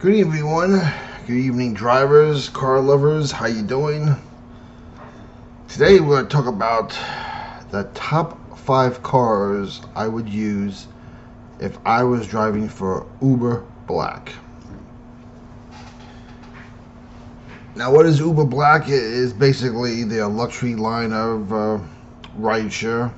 Good evening, everyone. Good evening, drivers, car lovers. How you doing? Today we're going to talk about the top 5 cars I would use if I was driving for Uber Black. Now, what is Uber Black? It is basically their luxury line of rideshare.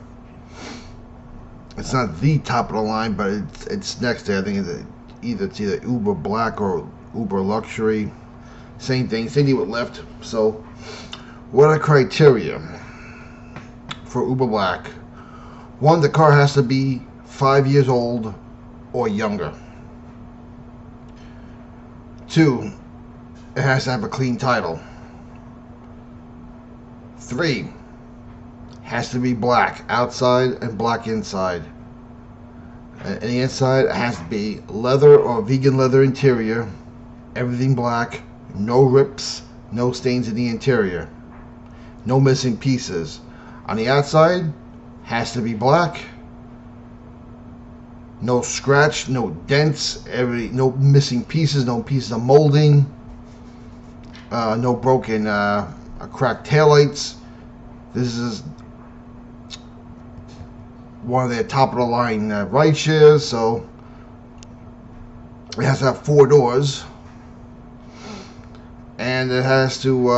It's not the top of the line, but it's next to it. I think it's either Uber Black or Uber Luxury. Same thing with Lyft. So, what are criteria for Uber Black? 1, the car has to be 5 years old or younger. 2, it has to have a clean title. 3, has to be black outside and black inside. And the inside has to be leather or vegan leather interior, everything black, no rips, no stains in the interior, no missing pieces. On the outside, has to be black, no scratch, no dents, no missing pieces, no pieces of molding, no broken, cracked taillights. This is one of their top of the line ride shares, so it has to have 4 doors, and it has to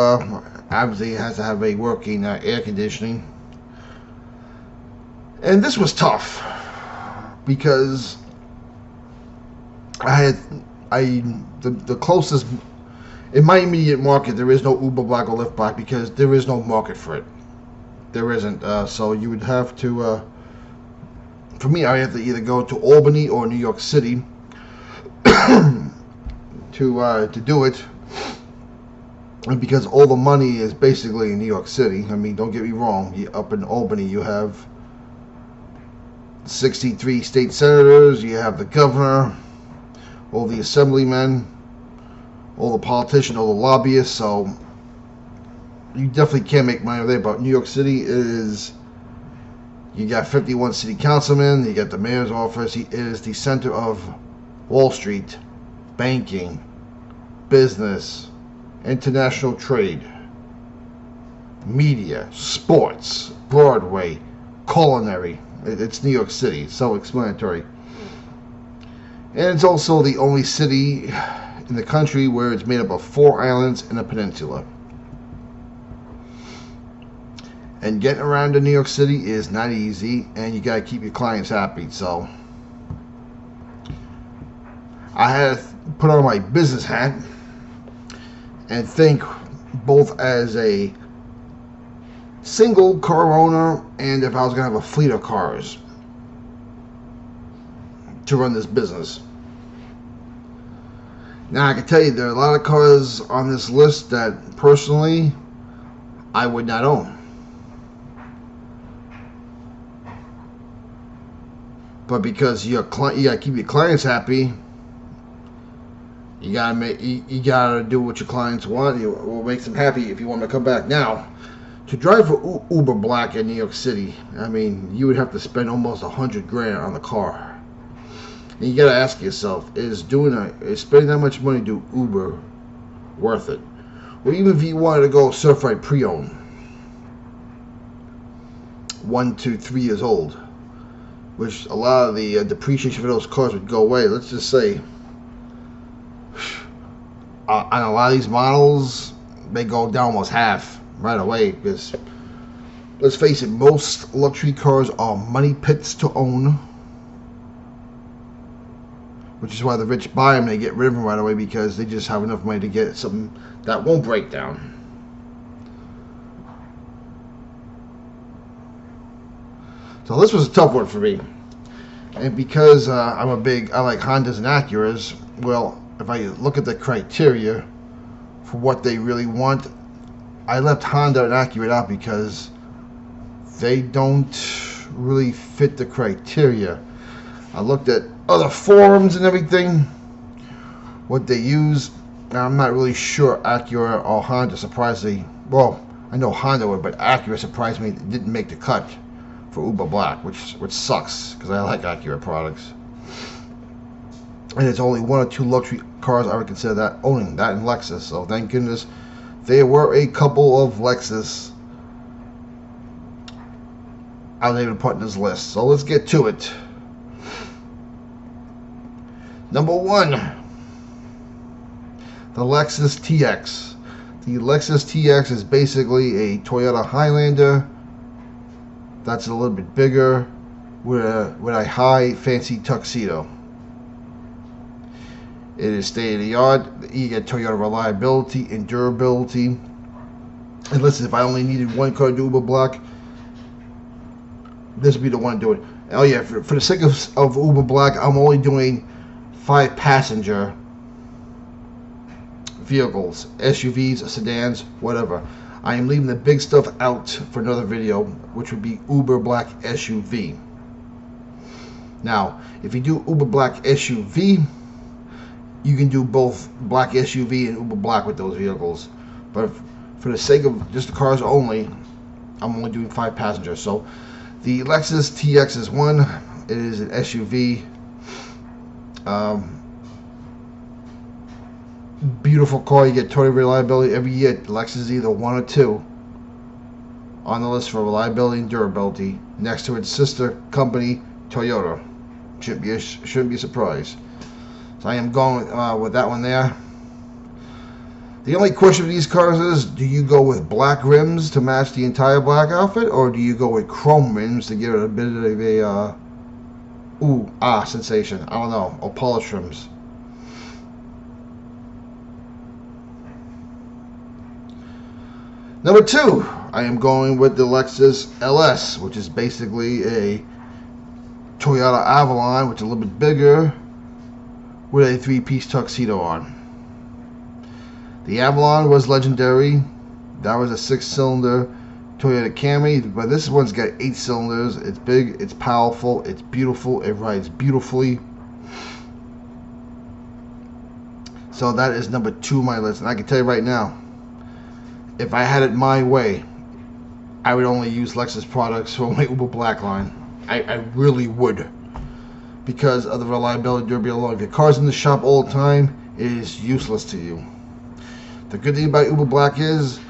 obviously it has to have a working air conditioning. And this was tough because the closest in my immediate market, there is no Uber Black or Lyft Black because there is no market for it. There isn't. So you would have to. For me, I have to either go to Albany or New York City to do it, and because all the money is basically in New York City. I mean, don't get me wrong. Up in Albany, you have 63 state senators. You have the governor, all the assemblymen, all the politicians, all the lobbyists. So you definitely can't make money there. But New York City is. You got 51 city councilmen, you got the mayor's office. It is the center of Wall Street, banking, business, international trade, media, sports, Broadway, culinary. It's New York City. It's self-explanatory. And it's also the only city in the country where it's made up of 4 islands and a peninsula. And getting around to New York City is not easy, and you got to keep your clients happy. So I had to put on my business hat and think both as a single car owner and if I was going to have a fleet of cars to run this business. Now, I can tell you there are a lot of cars on this list that personally I would not own. But because you gotta keep your clients happy, you gotta do what your clients want. You will make them happy if you want them to come back. Now, to drive for Uber Black in New York City, I mean, you would have to spend almost $100,000 on the car. And you gotta ask yourself: is spending that much money to Uber worth it? Or even if you wanted to go certified pre-owned, 1 to 3 years old, which a lot of the depreciation for those cars would go away. Let's just say on a lot of these models, they go down almost half right away because, let's face it, most luxury cars are money pits to own, which is why the rich buy them and they get rid of them right away because they just have enough money to get something that won't break down. So this was a tough one for me, and because I like Hondas and Acuras. Well, if I look at the criteria for what they really want, I left Honda and Acura out because they don't really fit the criteria. I looked at other forums and everything, what they use. Now, I'm not really sure Acura or Honda surprisingly. Well, I know Honda would, but Acura surprised me it didn't make the cut for Uber Black, which sucks because I like Acura products. and it's only one or two luxury cars I would consider that owning, that and Lexus. So thank goodness there were a couple of Lexus I was able to put in this list. So let's get to it. Number 1, the Lexus TX. The Lexus TX is basically a Toyota Highlander that's a little bit bigger with a high fancy tuxedo. It is state of the art. You get Toyota reliability and durability. And listen, if I only needed one car to do Uber Black, this would be the one to do it. Oh yeah, for the sake of Uber Black, I'm only doing 5-passenger vehicles, SUVs, sedans, whatever. I am leaving the big stuff out for another video, which would be Uber Black SUV. Now, if you do Uber Black SUV, you can do both Black SUV and Uber Black with those vehicles. But for the sake of just the cars only, I'm only doing 5 passengers. So the Lexus TX is one. It is an SUV. Beautiful car. You get total reliability every year. Lexus is either 1 or 2 on the list for reliability and durability, next to its sister company Toyota. Shouldn't be a surprise. So I am going with that one there. The only question with these cars is, do you go with black rims to match the entire black outfit, or do you go with chrome rims to give it a bit of a ooh, ah sensation? I don't know. Or polish rims. Number 2, I am going with the Lexus LS, which is basically a Toyota Avalon, which is a little bit bigger, with a 3-piece tuxedo on. The Avalon was legendary. That was a 6-cylinder Toyota Camry, but this one's got 8 cylinders. It's big, it's powerful, it's beautiful, it rides beautifully. So that is number 2 on my list, and I can tell you right now, if I had it my way, I would only use Lexus products for my Uber Black line. I really would, because of the reliability, durability alone. If your car's in the shop all the time, it is useless to you. The good thing about Uber Black is,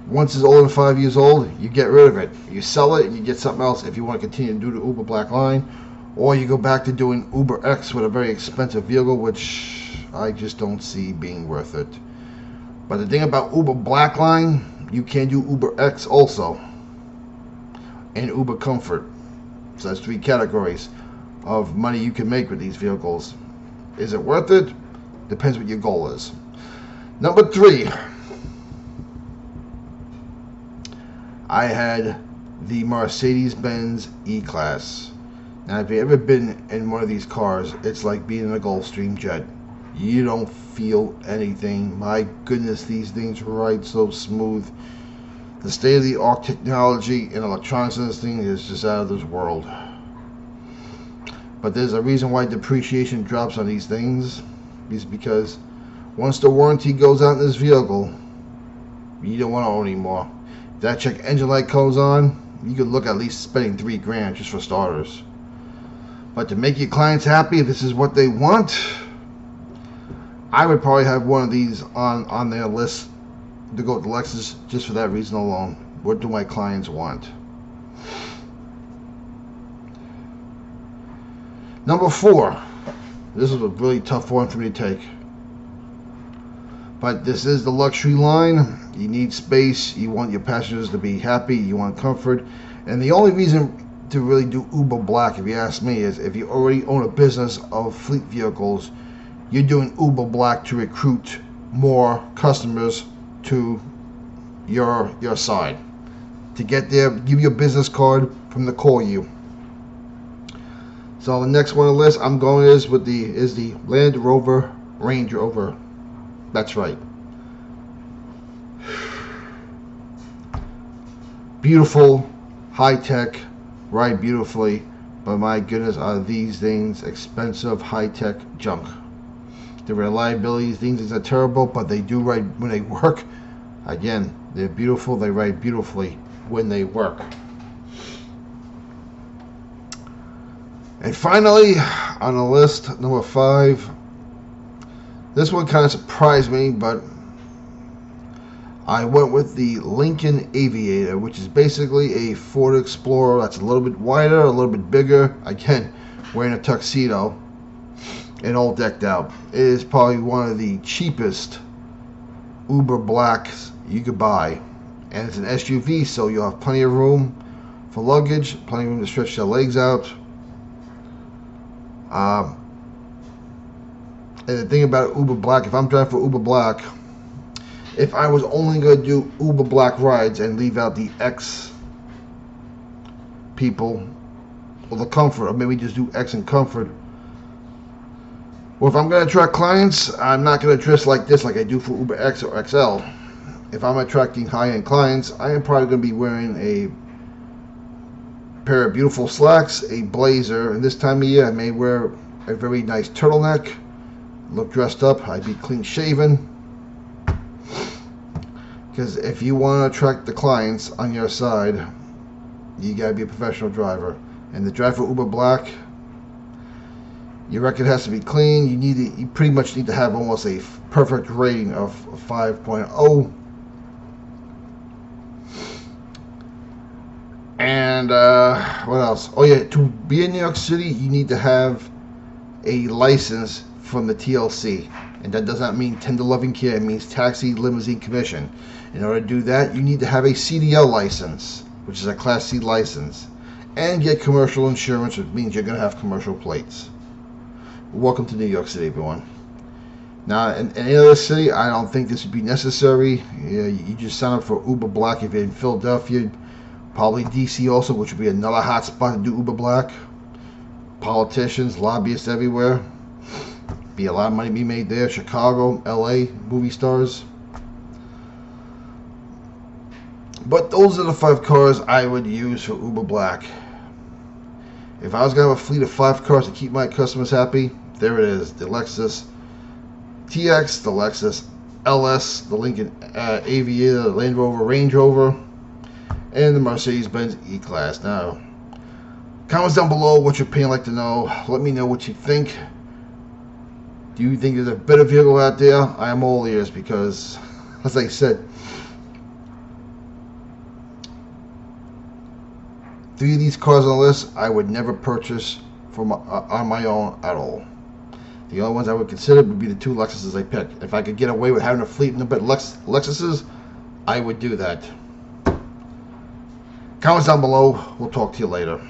once it's older than 5 years old, you get rid of it. You sell it and you get something else if you want to continue to do the Uber Black line, or you go back to doing Uber X with a very expensive vehicle, which I just don't see being worth it. But the thing about Uber Black line, you can do Uber X also, and Uber Comfort. So that's 3 categories of money you can make with these vehicles. Is it worth it? Depends what your goal is. Number 3, I had the Mercedes-Benz E-Class. Now, if you've ever been in one of these cars, it's like being in a Gulfstream jet. You don't feel anything. My goodness, these things ride so smooth. The state-of-the-art technology and electronics in this thing is just out of this world. But there's a reason why depreciation drops on these things, is because once the warranty goes out in this vehicle, you don't want to own anymore. If that check engine light comes on, you could look at least spending $3,000 just for starters. But to make your clients happy, if this is what they want, I would probably have one of these on their list to go with the Lexus, just for that reason alone. What do my clients want? Number 4. This is a really tough one for me to take. But this is the luxury line. You need space. You want your passengers to be happy. You want comfort. And the only reason to really do Uber Black, if you ask me, is if you already own a business of fleet vehicles, you're doing Uber Black to recruit more customers to your side. To get there, give you a business card from the call you. So the next one on the list I'm going is the Land Rover Range Rover. That's right. Beautiful, high tech, ride beautifully, but my goodness, are these things expensive, high tech junk. The reliability, things are terrible, but they do ride when they work. Again, they're beautiful, they ride beautifully when they work. And finally, on the list, number 5, This one kind of surprised me, but I went with the Lincoln Aviator, which is basically a Ford Explorer that's a little bit wider, a little bit bigger. Again, wearing a tuxedo and all decked out. It is probably one of the cheapest Uber Blacks you could buy. And it's an SUV, so you'll have plenty of room for luggage, plenty of room to stretch your legs out. And the thing about Uber Black, if I'm driving for Uber Black, if I was only going to do Uber Black rides and leave out the X people, or the Comfort, or maybe just do X and Comfort, or if I'm going to attract clients, I'm not going to dress like this like I do for Uber X or XL. If I'm attracting high-end clients, I am probably going to be wearing a pair of beautiful slacks, a blazer, and this time of year I may wear a very nice turtleneck, look dressed up. I'd be clean shaven, because if you want to attract the clients on your side, you gotta be a professional driver. And to drive for Uber Black, your record has to be clean. You pretty much need to have almost a perfect rating of 5.0. And what else? Oh yeah, to be in New York City, you need to have a license from the TLC, and that does not mean tender loving care. It means Taxi Limousine Commission. In order to do that, you need to have a CDL license, which is a Class C license, and get commercial insurance, which means you're going to have commercial plates. Welcome to New York City, everyone. Now, in any other city, I don't think this would be necessary. You just sign up for Uber Black if you're in Philadelphia, probably DC also, which would be another hot spot to do Uber Black. Politicians, lobbyists everywhere. Be a lot of money be made there. Chicago, LA, movie stars. But those are the 5 cars I would use for Uber Black. If I was going to have a fleet of 5 cars to keep my customers happy, there it is. The Lexus TX, the Lexus LS, the Lincoln Aviator, the Land Rover Range Rover, and the Mercedes-Benz E-Class. Now, comments down below what your opinion, like to know. Let me know what you think. Do you think there's a better vehicle out there? I am all ears, because, as I said, 3 of these cars on the list I would never purchase on my own at all. The only ones I would consider would be the 2 Lexuses I picked. If I could get away with having a fleet in the bit Lexuses, I would do that. Comments down below. We'll talk to you later.